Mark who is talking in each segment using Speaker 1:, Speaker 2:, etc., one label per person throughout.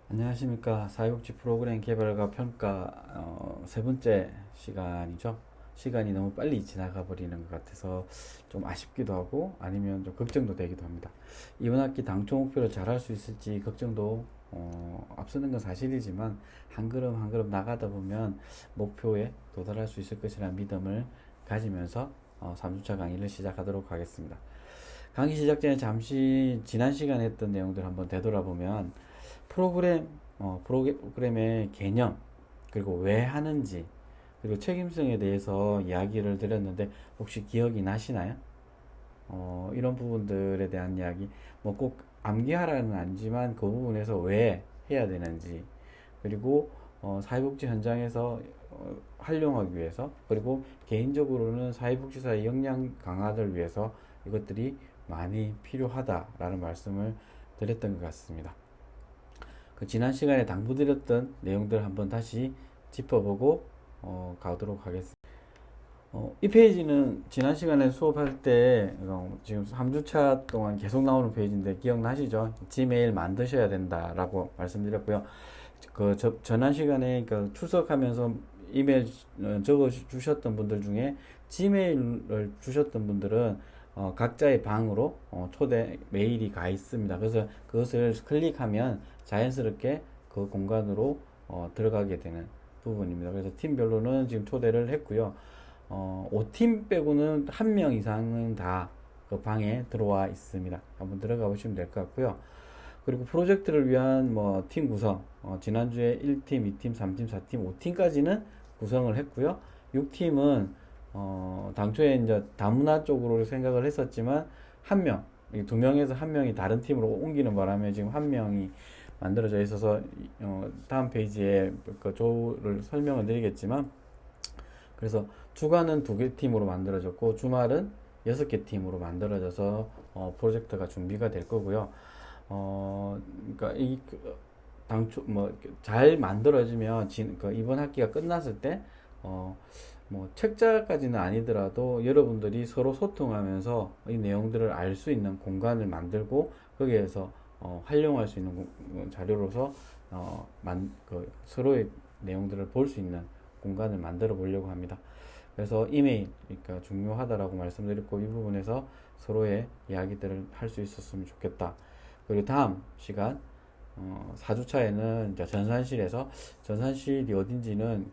Speaker 1: 안녕하십니까. 사회복지 프로그램 개발과 평가 세 번째 시간이죠. 시간이 너무 빨리 지나가 버리는 것 같아서 좀 아쉽기도 하고 아니면 좀 걱정도 되기도 합니다. 이번 학기 당초 목표를 잘 할 수 있을지 걱정도 앞서는 건 사실이지만 한 걸음 한 걸음 나가다 보면 목표에 도달할 수 있을 것이라는 믿음을 가지면서 3주차 강의를 시작하도록 하겠습니다. 강의 시작 전에 잠시 지난 시간에 했던 내용들 한번 되돌아보면 프로그램의 개념, 그리고 왜 하는지, 그리고 책임성에 대해서 이야기를 드렸는데 혹시 기억이 나시나요? 이런 부분들에 대한 이야기, 뭐 꼭 암기하라는 아니지만 그 부분에서 왜 해야 되는지, 그리고 사회복지 현장에서 활용하기 위해서, 그리고 개인적으로는 사회복지사의 역량 강화를 위해서 이것들이 많이 필요하다라는 말씀을 드렸던 것 같습니다. 그 지난 시간에 당부드렸던 내용들 한번 다시 짚어보고 가도록 하겠습니다. 이 페이지는 지난 시간에 수업할 때 지금 3주차 동안 계속 나오는 페이지인데 기억나시죠? 지메일 만드셔야 된다라고 말씀드렸고요. 전한 시간에 출석하면서 이메일 적어 주셨던 분들 중에 지메일을 주셨던 분들은 각자의 방으로 초대 메일이 가 있습니다. 그래서 그것을 클릭하면 자연스럽게 그 공간으로 들어가게 되는 부분입니다. 그래서 팀별로는 지금 초대를 했고요. 5팀 빼고는 한 명 이상은 다 그 방에 들어와 있습니다. 한번 들어가 보시면 될 것 같고요. 그리고 프로젝트를 위한 뭐 팀 구성, 지난주에 1팀, 2팀, 3팀, 4팀, 5팀까지는 구성을 했고요. 6팀은 당초에 이제 다문화 쪽으로 생각을 했었지만 한 명, 두 명에서 한 명이 다른 팀으로 옮기는 바람에 지금 한 명이 만들어져 있어서 다음 페이지에 그 조를 설명을 드리겠지만, 그래서 주간은 2개 팀으로 만들어졌고 주말은 6개 팀으로 만들어져서 프로젝트가 준비가 될 거고요. 그러니까 이 당초 뭐 잘 만들어지면 이번 학기가 끝났을 때 뭐 책자까지는 아니더라도 여러분들이 서로 소통하면서 이 내용들을 알 수 있는 공간을 만들고 거기에서 활용할 수 있는 자료로서 서로의 내용들을 볼 수 있는 공간을 만들어 보려고 합니다. 그래서 이메일, 그러니까 중요하다라고 말씀드렸고, 이 부분에서 서로의 이야기들을 할 수 있었으면 좋겠다. 그리고 다음 시간 4주차에는 전산실에서, 전산실이 어딘지는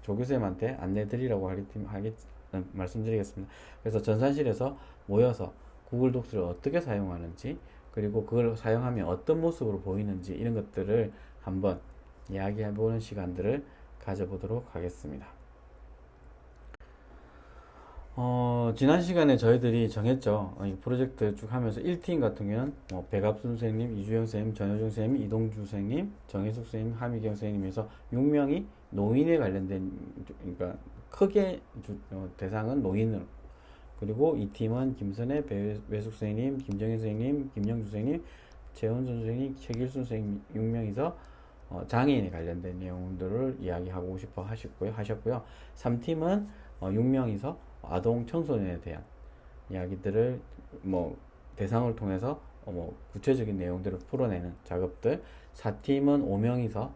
Speaker 1: 조교쌤한테 안내 드리라고 말씀드리겠습니다. 그래서 전산실에서 모여서 구글 독스를 어떻게 사용하는지, 그리고 그걸 사용하면 어떤 모습으로 보이는지, 이런 것들을 한번 이야기해보는 시간들을 가져보도록 하겠습니다. 지난 시간에 저희들이 정했죠. 이 프로젝트 쭉 하면서 1팀 같은 경우는 백압순 선생님, 이주영 선생님, 전효정 선생님, 이동주 선생님, 정혜숙 선생님, 하미경 선생님에서 6명이 노인에 관련된, 그러니까 크게 대상은 노인으로, 그리고 이 팀은 김선혜, 배외숙 선생님, 김정현 선생님, 김영주 선생님, 재원선 선생님, 최길순 선생님 6명이서 장애인에 관련된 내용들을 이야기하고 싶어 하셨고요. 3팀은 6명이서 아동 청소년에 대한 이야기들을 뭐 대상을 통해서 뭐 구체적인 내용들을 풀어내는 작업들. 4팀은 5명이서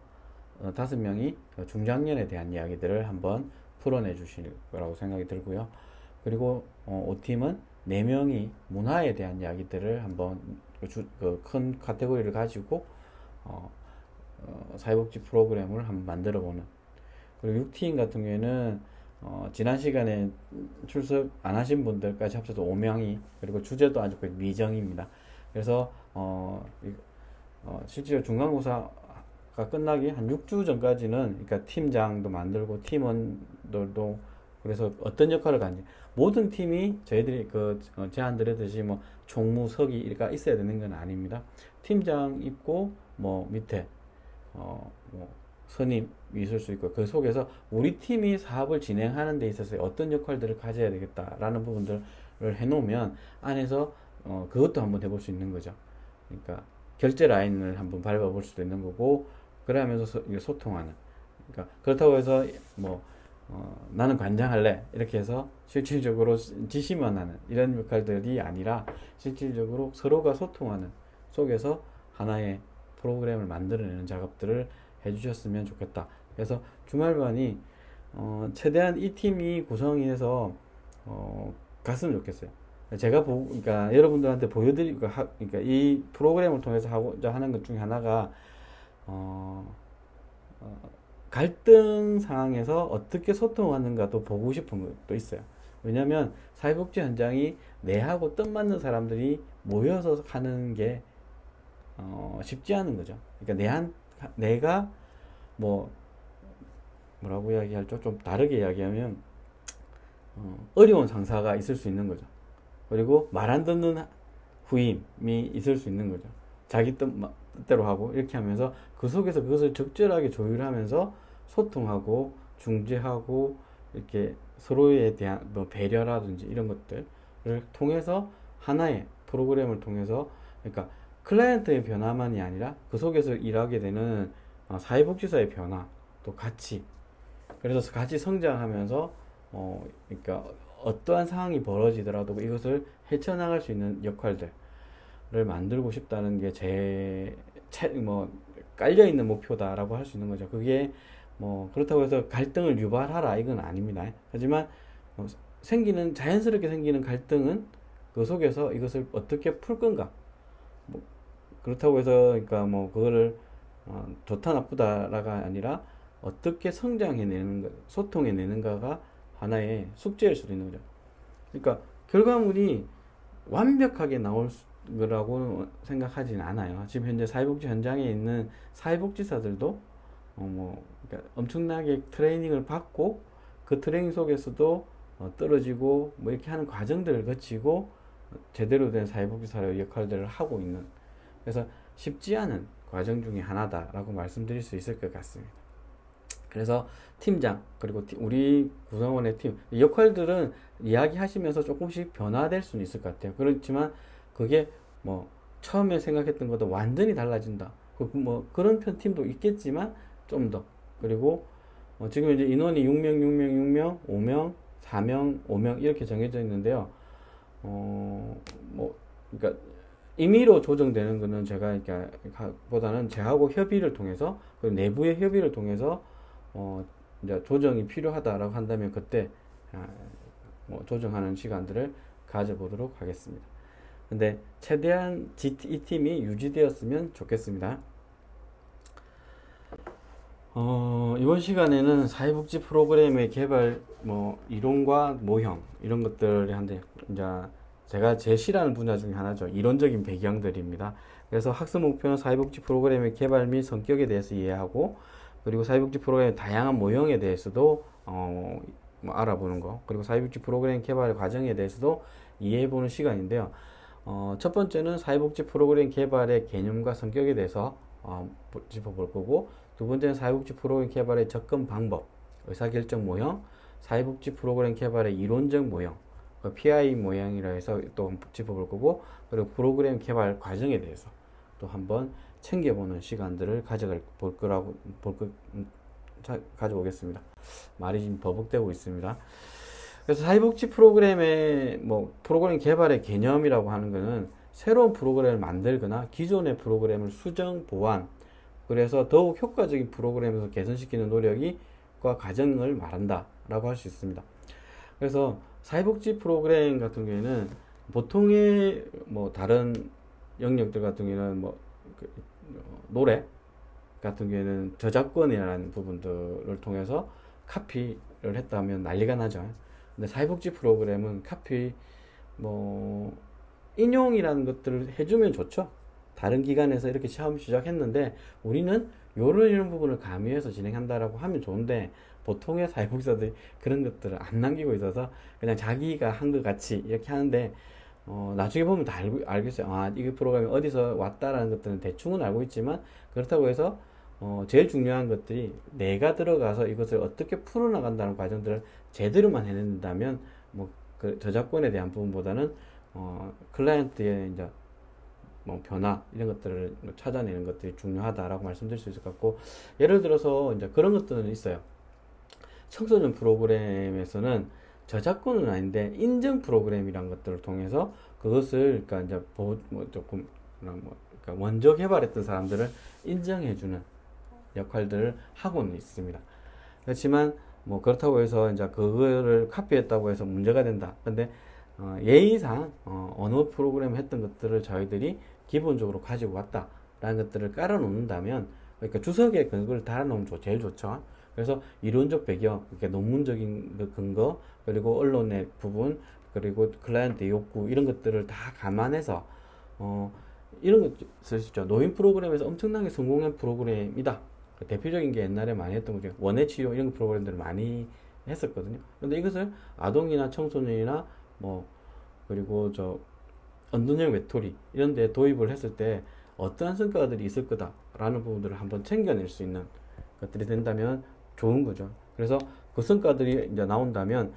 Speaker 1: 5명이 중장년에 대한 이야기들을 한번 풀어내 주실 거라고 생각이 들고요. 그리고 5팀은 4명이 문화에 대한 이야기들을 한번 큰 카테고리를 가지고 사회복지 프로그램을 한번 만들어 보는. 그리고 6팀 같은 경우에는 지난 시간에 출석 안 하신 분들까지 합쳐서 5명이, 그리고 주제도 아주 미정입니다. 그래서 실제로 중간고사가 끝나기 한 6주 전까지는, 그러니까 팀장도 만들고 팀원들도, 그래서 어떤 역할을 가는지, 모든 팀이 저희들이 제안 드렸듯이 뭐 총무석이가 있어야 되는 건 아닙니다. 팀장 있고 뭐 밑에 뭐 선임이 있을 수 있고, 그 속에서 우리 팀이 사업을 진행하는 데 있어서 어떤 역할들을 가져야 되겠다라는 부분들을 해놓으면 안에서 그것도 한번 해볼 수 있는 거죠. 그러니까 결제 라인을 한번 밟아볼 수도 있는 거고, 그러면서 소통하는. 그러니까 그렇다고 해서 뭐 나는 관장할래 이렇게 해서 실질적으로 지시만 하는 이런 역할들이 아니라, 실질적으로 서로가 소통하는 속에서 하나의 프로그램을 만들어내는 작업들을 해주셨으면 좋겠다. 그래서 주말반이 최대한 이 팀이 구성이 해서 갔으면 좋겠어요. 제가 그러니까 여러분들한테 보여드리고, 그러니까 이 프로그램을 통해서 하고자 하는 것 중에 하나가 어, 갈등 상황에서 어떻게 소통하는가도 보고 싶은 것도 있어요. 왜냐면 사회복지 현장이 내하고 뜻 맞는 사람들이 모여서 하는 게 쉽지 않은 거죠. 그러니까 내가 뭐 뭐라고 이야기할죠? 좀 다르게 이야기하면 어려운 상사가 있을 수 있는 거죠. 그리고 말 안 듣는 후임이 있을 수 있는 거죠. 자기 뜻대로 하고 이렇게 하면서 그 속에서 그것을 적절하게 조율하면서 소통하고 중재하고 이렇게 서로에 대한 뭐 배려라든지 이런 것들을 통해서 하나의 프로그램을 통해서, 그러니까 클라이언트의 변화만이 아니라 그 속에서 일하게 되는 사회복지사의 변화 또 같이, 그래서 같이 성장하면서 그러니까 어떠한 상황이 벌어지더라도 이것을 헤쳐나갈 수 있는 역할들을 만들고 싶다는 게 뭐 깔려있는 목표다라고 할 수 있는 거죠. 그게 뭐 그렇다고 해서 갈등을 유발하라 이건 아닙니다. 하지만 자연스럽게 생기는 갈등은 그 속에서 이것을 어떻게 풀 건가, 뭐 그렇다고 해서 그러니까 뭐 그거를 좋다 나쁘다가 아니라 어떻게 성장해내는 것, 소통해내는가가 하나의 숙제일 수도 있는 거죠. 그러니까 결과물이 완벽하게 나올 거라고 생각하진 않아요. 지금 현재 사회복지 현장에 있는 사회복지사들도 그러니까 엄청나게 트레이닝을 받고 그 트레이닝 속에서도 떨어지고 뭐 이렇게 하는 과정들을 거치고 제대로 된 사회복지사의 역할들을 하고 있는, 그래서 쉽지 않은 과정 중에 하나다라고 말씀드릴 수 있을 것 같습니다. 그래서 팀장 그리고 우리 구성원의 팀 역할들은 이야기하시면서 조금씩 변화될 수는 있을 것 같아요. 그렇지만 그게 뭐 처음에 생각했던 것도 완전히 달라진다, 뭐 그런 팀도 있겠지만 좀 더, 그리고 지금 이제 인원이 6명, 6명, 6명, 5명, 4명, 5명 이렇게 정해져 있는데요. 뭐 그러니까 임의로 조정되는 거는 제가 보다는 제하고 협의를 통해서, 그리고 내부의 협의를 통해서 이제 조정이 필요하다라고 한다면 그때 뭐 조정하는 시간들을 가져보도록 하겠습니다. 근데 최대한 이 팀이 유지되었으면 좋겠습니다. 이번 시간에는 사회복지 프로그램의 개발 뭐 이론과 모형 이런 것들이 한데, 이제 제가 제일 싫어하는 분야 중에 하나죠. 이론적인 배경들입니다. 그래서 학습 목표는 사회복지 프로그램의 개발 및 성격에 대해서 이해하고, 그리고 사회복지 프로그램의 다양한 모형에 대해서도 뭐 알아보는 거, 그리고 사회복지 프로그램 개발 과정에 대해서도 이해해보는 시간인데요. 첫 번째는 사회복지 프로그램 개발의 개념과 성격에 대해서 짚어볼 거고, 두 번째는 사회복지 프로그램 개발의 접근 방법, 의사결정 모형, 사회복지 프로그램 개발의 이론적 모형, PI 모형이라 해서 또 짚어볼 거고, 그리고 프로그램 개발 과정에 대해서 또 한번 챙겨보는 시간들을 가져오겠습니다. 말이 지금 버벅대고 있습니다. 그래서 사회복지 프로그램의 프로그램 개발의 개념이라고 하는 것은 새로운 프로그램을 만들거나 기존의 프로그램을 수정 보완, 그래서 더욱 효과적인 프로그램에서 개선시키는 노력과 과정을 말한다 라고 할 수 있습니다. 그래서 사회복지 프로그램 같은 경우에는 보통의 다른 영역들 같은 경우에는 노래 같은 경우에는 저작권이라는 부분들을 통해서 카피를 했다면 난리가 나죠. 근데 사회복지 프로그램은 카피 인용이라는 것들을 해주면 좋죠. 다른 기관에서 이렇게 처음 시작했는데 우리는 이런 부분을 가미해서 진행한다라고 하면 좋은데, 보통의 사회복지사들이 그런 것들을 안 남기고 있어서 그냥 자기가 한 것 같이 이렇게 하는데, 나중에 보면 다 알겠어요. 이 프로그램이 어디서 왔다라는 것들은 대충은 알고 있지만, 그렇다고 해서 제일 중요한 것들이 내가 들어가서 이것을 어떻게 풀어나간다는 과정들을 제대로만 해낸다면 그 저작권에 대한 부분보다는 클라이언트의 이제 변화 이런 것들을 찾아내는 것들이 중요하다라고 말씀드릴 수 있을 것 같고, 예를 들어서 이제 그런 것들은 있어요. 청소년 프로그램에서는 저작권은 아닌데 인증 프로그램이란 것들을 통해서 그것을 그러니까 이제 조금 그러니까 먼저 개발했던 사람들을 인정해주는 역할들을 하고는 있습니다. 그렇지만 뭐 그렇다고 해서 이제 그거를 카피했다고 해서 문제가 된다. 근데 예의상 언어 프로그램 했던 것들을 저희들이 기본적으로 가지고 왔다라는 것들을 깔아 놓는다면, 그러니까 주석에 그걸 달아놓으면 제일 좋죠. 그래서 이론적 배경, 그러니까 논문적인 그 근거, 그리고 언론의 부분, 그리고 클라이언트 욕구, 이런 것들을 다 감안해서 이런 거 쓰시죠. 노인 프로그램에서 엄청나게 성공한 프로그램이다. 그 대표적인 게 옛날에 많이 했던 거죠. 원예 치료 이런 프로그램들을 많이 했었거든요. 근데 이것을 아동이나 청소년이나 뭐 그리고 저 언둔형 외톨이 이런 데 도입을 했을 때 어떠한 성과들이 있을 거다라는 부분들을 한번 챙겨낼 수 있는 것들이 된다면 좋은 거죠. 그래서 그 성과들이 이제 나온다면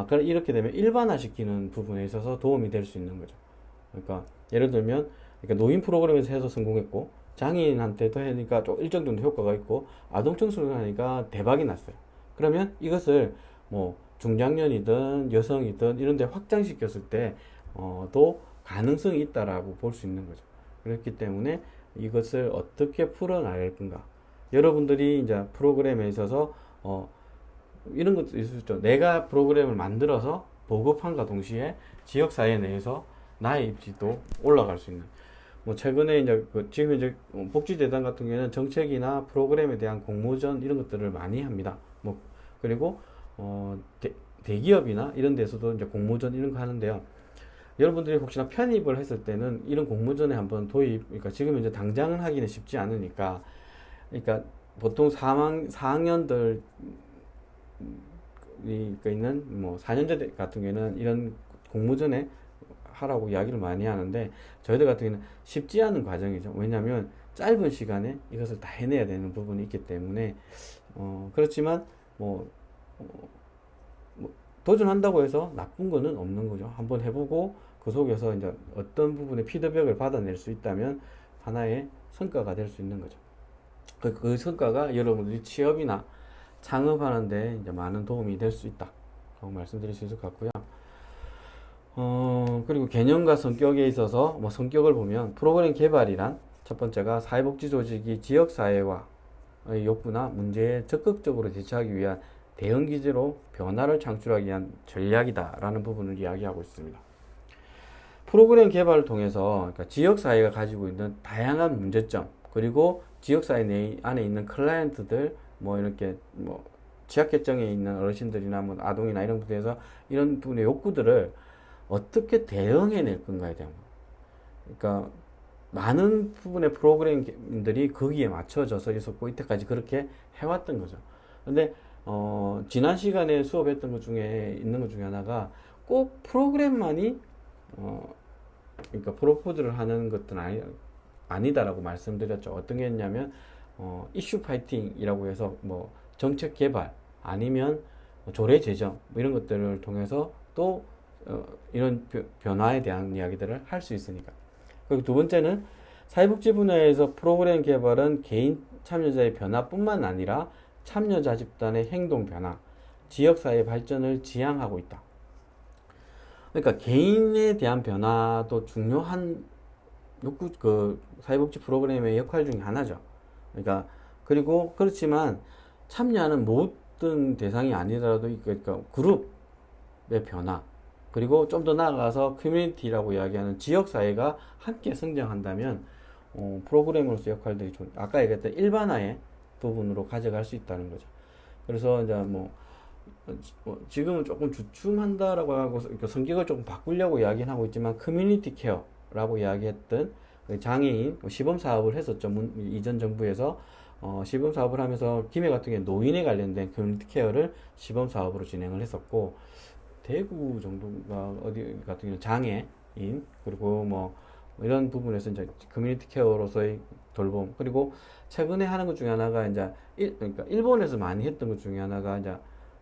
Speaker 1: 그럼 이렇게 되면 일반화시키는 부분에 있어서 도움이 될 수 있는 거죠. 그러니까 예를 들면, 그러니까 노인 프로그램에서 해서 성공했고 장애인한테도 하니까 좀 일정 정도 효과가 있고 아동 청소년 하니까 대박이 났어요. 그러면 이것을 뭐 중장년이든 여성이든 이런 데 확장시켰을 때 또 가능성이 있다라고 볼 수 있는 거죠. 그렇기 때문에 이것을 어떻게 풀어나갈 건가. 여러분들이 이제 프로그램에 있어서 이런 것도 있을 수 있죠. 내가 프로그램을 만들어서 보급함과 동시에 지역사회 내에서 나의 입지도 올라갈 수 있는. 뭐 최근에 이제 지금 이제 복지재단 같은 경우에는 정책이나 프로그램에 대한 공모전 이런 것들을 많이 합니다. 뭐 그리고 대기업이나 이런 데서도 이제 공모전 이런 거 하는데요. 여러분들이 혹시나 편입을 했을 때는 이런 공모전에 한번 그러니까 지금 이제 당장은 하기는 쉽지 않으니까, 그러니까 보통 4학년들 있는 뭐 4년제 같은 경우에는 이런 공모전에 하라고 이야기를 많이 하는데, 저희들 같은 경우는 쉽지 않은 과정이죠. 왜냐하면 짧은 시간에 이것을 다 해내야 되는 부분이 있기 때문에 그렇지만 뭐 도전한다고 해서 나쁜 거는 없는 거죠. 한번 해보고 그 속에서 이제 어떤 부분에 피드백을 받아낼 수 있다면 하나의 성과가 될 수 있는 거죠. 그 성과가 여러분들이 취업이나 창업하는데 이제 많은 도움이 될 수 있다 라고 말씀드릴 수 있을 것 같고요. 그리고 개념과 성격에 있어서 뭐 성격을 보면 프로그램 개발이란 첫 번째가 사회복지 조직이 지역사회와의 욕구나 문제에 적극적으로 대처하기 위한 대응 기제로 변화를 창출하기 위한 전략이다라는 부분을 이야기하고 있습니다. 프로그램 개발을 통해서 그러니까 지역사회가 가지고 있는 다양한 문제점, 그리고 지역사회 안에 있는 클라이언트들, 뭐 이렇게 뭐 취약계층에 있는 어르신들이나 뭐 아동이나 이런 부분에서 이런 부분의 욕구들을 어떻게 대응해낼 건가에 대한 거. 그러니까 많은 부분의 프로그램들이 거기에 맞춰져서 있었고 이때까지 그렇게 해왔던 거죠. 근데 지난 시간에 수업했던 것 중에 있는 것 중에 하나가 꼭 프로그램만이 그러니까 프로포즈를 하는 것은 아니다라고 말씀드렸죠. 어떤 게 있냐면 이슈 파이팅이라고 해서 뭐 정책 개발 아니면 조례 제정 뭐 이런 것들을 통해서 또 이런 변화에 대한 이야기들을 할 수 있으니까. 그리고 두 번째는 사회복지 분야에서 프로그램 개발은 개인 참여자의 변화뿐만 아니라 참여자 집단의 행동 변화, 지역사회 발전을 지향하고 있다. 그러니까 개인에 대한 변화도 중요한 그 사회복지 프로그램의 역할 중에 하나죠. 그러니까 그리고 그렇지만 참여하는 모든 대상이 아니더라도 그러니까 그룹의 변화, 그리고 좀 더 나아가서 커뮤니티라고 이야기하는 지역사회가 함께 성장한다면 프로그램으로서 역할들이 아까 얘기했던 일반화의 부분으로 가져갈 수 있다는 거죠. 그래서 이제 뭐 지금은 조금 주춤한다라고 하고 성격을 조금 바꾸려고 이야기는 하고 있지만 커뮤니티 케어라고 이야기했던 장애인 시범 사업을 했었죠. 이전 정부에서 시범 사업을 하면서 김해 같은 경우에 노인에 관련된 커뮤니티 케어를 시범 사업으로 진행을 했었고, 대구 정도가 어디 같은 경우는 장애인 그리고 뭐 이런 부분에서 이제 커뮤니티 케어로서의 돌봄, 그리고 최근에 하는 것 중에 하나가 이제 그러니까 일본에서 많이 했던 것 중에 하나가 이제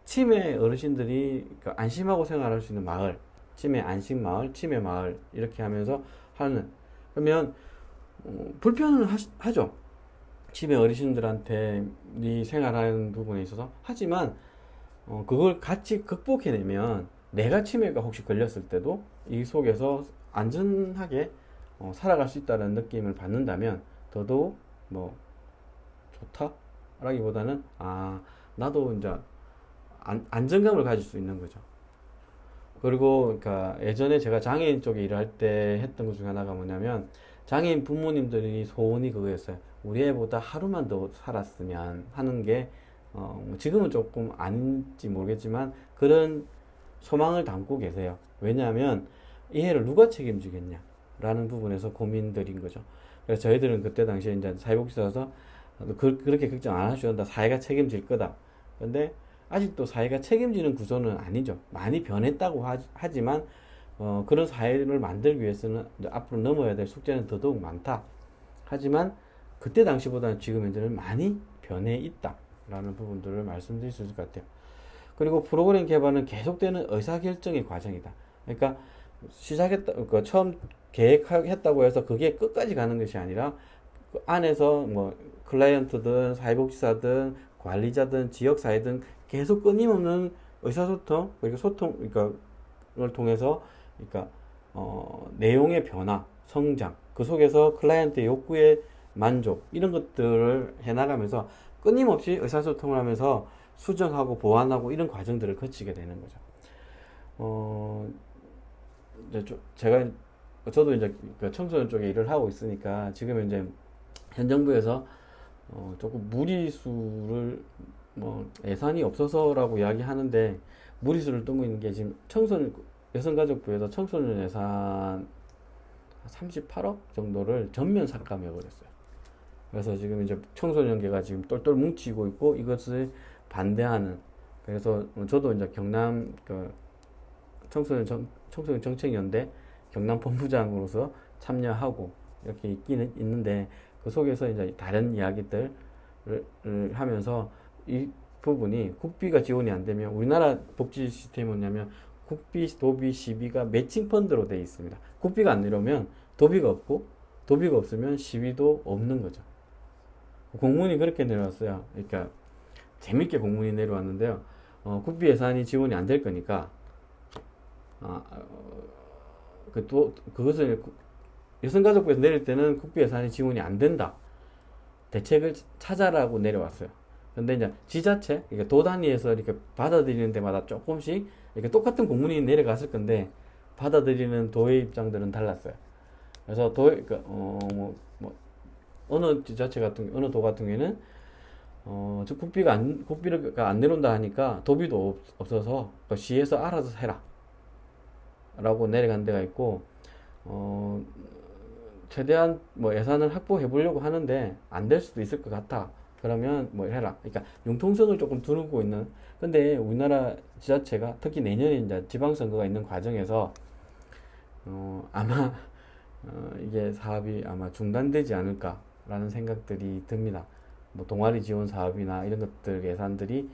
Speaker 1: 치매 어르신들이 안심하고 생활할 수 있는 마을, 치매 안심 마을, 치매 마을 이렇게 하면서 하는. 그러면 불편은 하죠. 치매 어르신들한테 이 생활하는 부분에 있어서. 하지만 그걸 같이 극복해내면 내가 치매가 혹시 걸렸을 때도 이 속에서 안전하게 살아갈 수 있다는 느낌을 받는다면 더더욱 뭐 좋다라기보다는 나도 이제 안정감을 가질 수 있는 거죠. 그리고 그러니까 예전에 제가 장애인 쪽에 일할 때 했던 것 중에 하나가 뭐냐면 장애인 부모님들이 소원이 그거였어요. 우리 애보다 하루만 더 살았으면 하는 게 지금은 조금 아닌지 모르겠지만 그런 소망을 담고 계세요. 왜냐하면 이 애를 누가 책임지겠냐 라는 부분에서 고민들인 거죠. 그래서 저희들은 그때 당시에 이제 사회복지사라서 그렇게 걱정 안 하셔도 된다. 사회가 책임질 거다. 근데 아직도 사회가 책임지는 구조는 아니죠. 많이 변했다고 하지만 그런 사회를 만들기 위해서는 이제 앞으로 넘어야 될 숙제는 더더욱 많다. 하지만 그때 당시보다는 지금 현재는 많이 변해 있다라는 부분들을 말씀드릴 수 있을 것 같아요. 그리고 프로그램 개발은 계속되는 의사결정의 과정이다. 그러니까 그러니까 처음 계획했다고 해서 그게 끝까지 가는 것이 아니라 그 안에서 뭐 클라이언트든 사회복지사든 관리자든 지역사회든 계속 끊임없는 의사소통 그리고 그러니까 를 통해서 그러니까 내용의 변화, 성장 그 속에서 클라이언트의 욕구의 만족 이런 것들을 해나가면서 끊임없이 의사소통을 하면서 수정하고 보완하고 이런 과정들을 거치게 되는 거죠. 이제 저도 이제 그 청소년 쪽에 일을 하고 있으니까 지금 이제 현 정부에서 조금 무리수를 뭐 예산이 없어서라고 이야기하는데 무리수를 두고 있는 게 지금 여성가족부에서 청소년 예산 38억 정도를 전면 삭감해 버렸어요. 그래서 지금 이제 청소년계가 지금 똘똘 뭉치고 있고 이것을 반대하는 그래서 저도 이제 경남 그 청소년 정책연대 경남 본부장으로서 참여하고 이렇게 있기는 있는데 그 속에서 이제 다른 이야기들을 하면서 이 부분이 국비가 지원이 안 되면 우리나라 복지 시스템이 뭐냐면 국비, 도비, 시비가 매칭 펀드로 되어 있습니다. 국비가 안 내려오면 도비가 없고 도비가 없으면 시비도 없는 거죠. 공문이 그렇게 내려왔어요. 그러니까 재밌게 공문이 내려왔는데요. 국비 예산이 지원이 안 될 거니까 그것을 여성가족부에서 내릴 때는 국비 예산이 지원이 안 된다. 대책을 찾아라고 내려왔어요. 근데 이제 지자체, 그러니까 도 단위에서 이렇게 받아들이는 데마다 조금씩 이렇게 똑같은 공문이 내려갔을 건데 받아들이는 도의 입장들은 달랐어요. 그래서 그러니까 어느 지자체 어느 도 같은 경우에는 국비가 안 내려온다 하니까 도비도 없어서 시에서 알아서 해라 라고 내려간 데가 있고 최대한 뭐 예산을 확보해 보려고 하는데 안 될 수도 있을 것 같아. 그러면 뭐 해라. 그러니까 융통성을 조금 두고 있는. 근데 우리나라 지자체가 특히 내년에 이제 지방선거가 있는 과정에서 아마 이게 사업이 아마 중단되지 않을까라는 생각들이 듭니다. 뭐 동아리 지원 사업이나 이런 것들 예산들이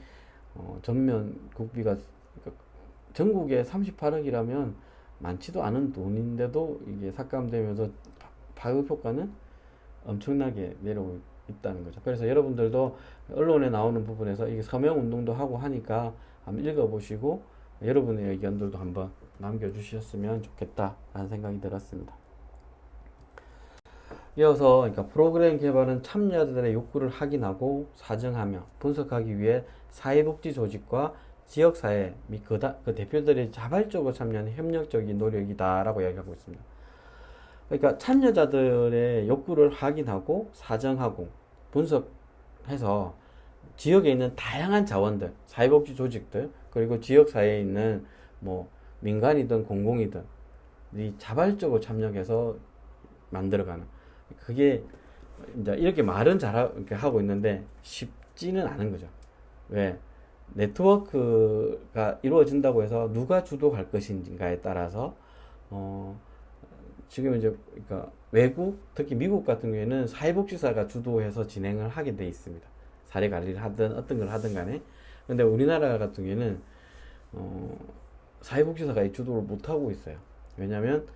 Speaker 1: 전면 국비가 그러니까 전국에 38억이라면 많지도 않은 돈인데도 이게 삭감되면서 파급 효과는 엄청나게 내려오고 있다는 거죠. 그래서 여러분들도 언론에 나오는 부분에서 이게 서명 운동도 하고 하니까 한번 읽어보시고 여러분의 의견들도 한번 남겨주셨으면 좋겠다라는 생각이 들었습니다. 이어서 그러니까 프로그램 개발은 참여자들의 욕구를 확인하고 사정하며 분석하기 위해 사회복지 조직과 지역사회 및 그 대표들이 자발적으로 참여하는 협력적인 노력이다라고 이야기하고 있습니다. 그러니까 참여자들의 욕구를 확인하고 사정하고 분석해서 지역에 있는 다양한 자원들, 사회복지 조직들, 그리고 지역사회에 있는 뭐 민간이든 공공이든 이 자발적으로 참여해서 만들어가는 그게 이제 이렇게 말은 이렇게 하고 있는데 쉽지는 않은 거죠. 왜? 네트워크가 이루어진다고 해서 누가 주도할 것인가에 따라서 지금 이제 그러니까 외국 특히 미국 같은 경우에는 사회복지사가 주도해서 진행을 하게 돼 있습니다. 사례 관리를 하든 어떤 걸 하든 간에. 근데 우리나라 같은 경우에는 사회복지사가 이 주도를 못 하고 있어요. 왜냐하면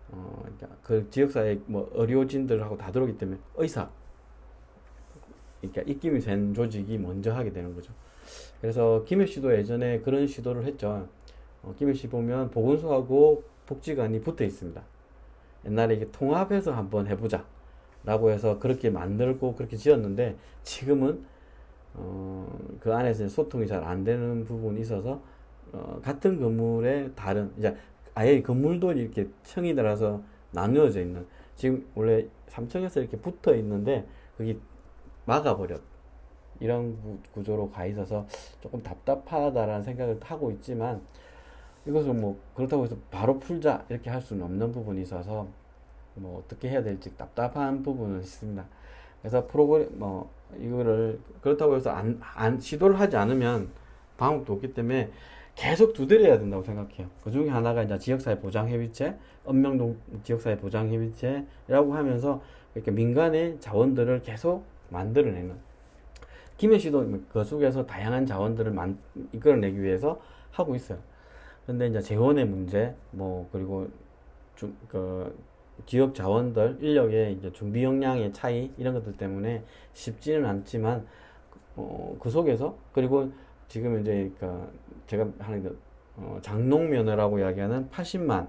Speaker 1: 그러니까 그 지역사회 뭐 의료진들하고 다 들어오기 때문에 의사 그러니까 입김이 센 조직이 먼저 하게 되는 거죠. 그래서 김해 씨도 예전에 그런 시도를 했죠. 김해 씨 보면 보건소하고 복지관이 붙어 있습니다. 옛날에 이게 통합해서 한번 해보자 라고 해서 그렇게 만들고 그렇게 지었는데, 지금은 그 안에서 소통이 잘 안 되는 부분이 있어서 같은 건물에 다른, 이제 아예 건물도 이렇게 층이 들어서 나누어져 있는, 지금 원래 3층에서 이렇게 붙어 있는데 그게 막아버렸, 이런 구조로 가 있어서 조금 답답하다라는 생각을 하고 있지만, 이것을 뭐 그렇다고 해서 바로 풀자 이렇게 할 수는 없는 부분이 있어서 뭐 어떻게 해야 될지 답답한 부분은 있습니다. 그래서 프로그램 뭐 이거를 그렇다고 해서 안 시도를 하지 않으면 방법도 없기 때문에 계속 두드려야 된다고 생각해요. 그 중에 하나가 이제 지역사회 보장협의체, 읍명동 지역사회 보장협의체라고 하면서 이렇게 민간의 자원들을 계속 만들어내는, 김해시도 그 속에서 다양한 자원들을 이끌어내기 위해서 하고 있어요. 근데 이제 재원의 문제, 뭐 그리고 그 지역 자원들 인력의 이제 준비 역량의 차이, 이런 것들 때문에 쉽지는 않지만 그 속에서, 그리고 지금 이제 제가 하는 장롱면허라고 이야기하는 80만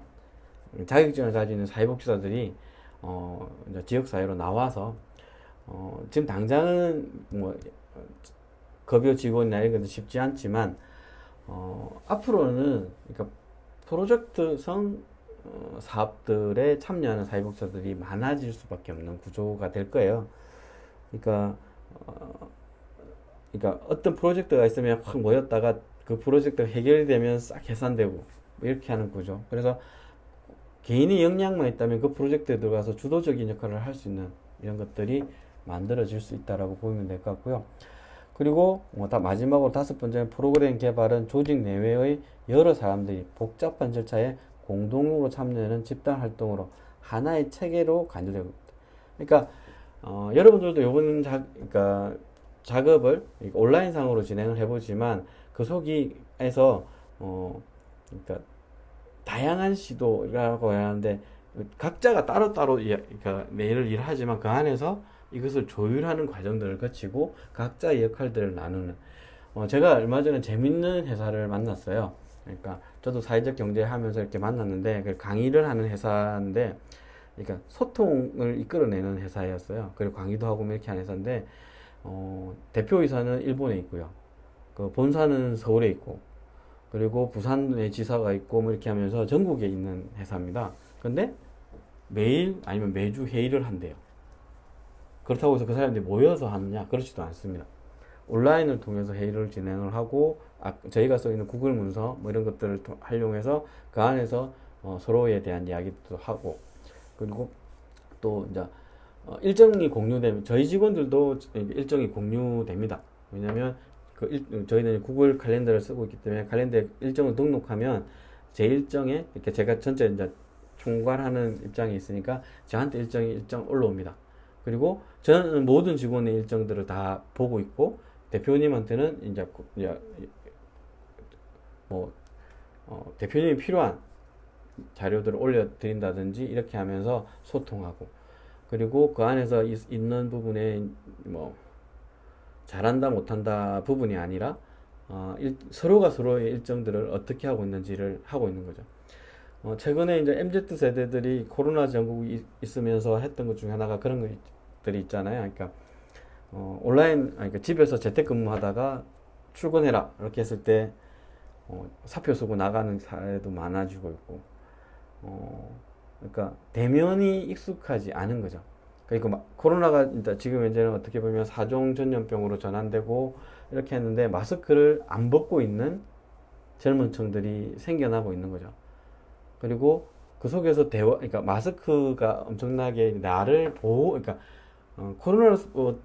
Speaker 1: 자격증을 가지고 있는 사회복지사들이 이제 지역사회로 나와서 지금 당장은 뭐 급여 직원이나 이런 것도 쉽지 않지만 앞으로는 그러니까 프로젝트성 사업들에 참여하는 사회복지사들이 많아질 수밖에 없는 구조가 될 거예요. 그러니까 어떤 프로젝트가 있으면 확 모였다가 그 프로젝트가 해결이 되면 싹 해산되고 뭐 이렇게 하는 구조. 그래서 개인의 역량만 있다면 그 프로젝트에 들어가서 주도적인 역할을 할 수 있는 이런 것들이 만들어질 수 있다라고 보면 될 것 같고요. 그리고 마지막으로 5번째는 프로그램 개발은 조직 내외의 여러 사람들이 복잡한 절차에 공동으로 참여하는 집단 활동으로 하나의 체계로 간주되고 있다. 그러니까 여러분들도 이번 그러니까 작업을 온라인상으로 진행을 해보지만 그 속에서 그러니까 다양한 시도라고 해야 하는데 각자가 따로따로 그러니까 매일 일을 하지만 그 안에서 이것을 조율하는 과정들을 거치고 각자의 역할들을 나누는, 제가 얼마 전에 재밌는 회사를 만났어요. 그러니까 저도 사회적 경제 하면서 이렇게 만났는데 강의를 하는 회사인데, 그러니까 소통을 이끌어내는 회사였어요. 그리고 강의도 하고 이렇게 하는 회사인데 대표이사는 일본에 있고요. 그 본사는 서울에 있고, 그리고 부산에 지사가 있고 뭐 이렇게 하면서 전국에 있는 회사입니다. 근데 매일 아니면 매주 회의를 한대요. 그렇다고 해서 그 사람들이 모여서 하느냐? 그렇지도 않습니다. 온라인을 통해서 회의를 진행을 하고, 저희가 써 있는 구글 문서 뭐 이런 것들을 활용해서 그 안에서 서로에 대한 이야기도 하고, 그리고 또 이제 일정이 공유되면 저희 직원들도 일정이 공유됩니다. 왜냐면 저희는 구글 칼렌더를 쓰고 있기 때문에 칼렌더에 일정을 등록하면 제 일정에 이렇게 제가 전체 이제 총괄하는 입장이 있으니까 저한테 일정 올라옵니다. 그리고 저는 모든 직원의 일정들을 다 보고 있고, 대표님한테는 이제 뭐 대표님이 필요한 자료들을 올려드린다든지 이렇게 하면서 소통하고, 그리고 그 안에서 있는 부분에 뭐 잘한다 못한다 부분이 아니라 서로가 서로의 일정들을 어떻게 하고 있는지를 하고 있는 거죠. 최근에 이제 MZ 세대들이 코로나 전국이 있으면서 했던 것 중에 하나가 그런 것들이 있잖아요. 그러니까 그러니까 집에서 재택근무하다가 출근해라 이렇게 했을 때 사표 쓰고 나가는 사례도 많아지고 있고, 그러니까 대면이 익숙하지 않은 거죠. 그러니까 코로나가 지금 현재는 어떻게 보면 4종 전염병으로 전환되고 이렇게 했는데 마스크를 안 벗고 있는 젊은 층들이 생겨나고 있는 거죠. 그리고 그 속에서 그러니까 마스크가 엄청나게 나를 그러니까 코로나로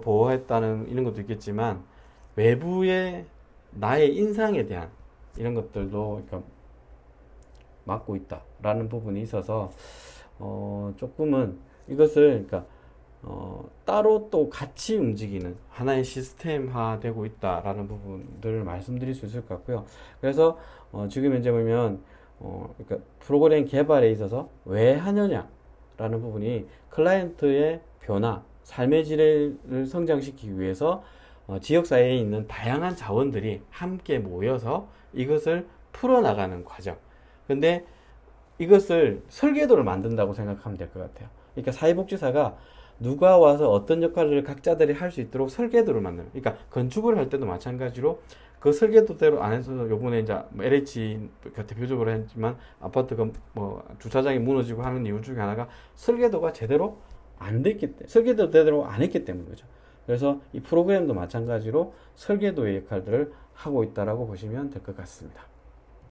Speaker 1: 보호했다는 이런 것도 있겠지만 외부의 나의 인상에 대한 이런 것들도 그러니까 막고 있다라는 부분이 있어서 조금은 이것을 그러니까 따로 또 같이 움직이는 하나의 시스템화 되고 있다라는 부분들을 말씀드릴 수 있을 것 같고요. 그래서 지금 현재 보면 그러니까 프로그램 개발에 있어서 왜 하느냐라는 부분이 클라이언트의 변화, 삶의 질을 성장시키기 위해서 지역사회에 있는 다양한 자원들이 함께 모여서 이것을 풀어나가는 과정. 근데 이것을 설계도를 만든다고 생각하면 될 것 같아요. 그러니까 사회복지사가 누가 와서 어떤 역할을 각자들이 할 수 있도록 설계도를 만드는. 그러니까 건축을 할 때도 마찬가지로 그 설계도대로 안에서 요번에 이제 뭐 LH가 대표적으로 했지만 아파트가 뭐 주차장이 무너지고 하는 이유 중에 하나가 설계도가 제대로 안 됐기 때문에, 설계도대로 안 했기 때문이죠. 그래서 이 프로그램도 마찬가지로 설계도의 역할들을 하고 있다라고 보시면 될 것 같습니다.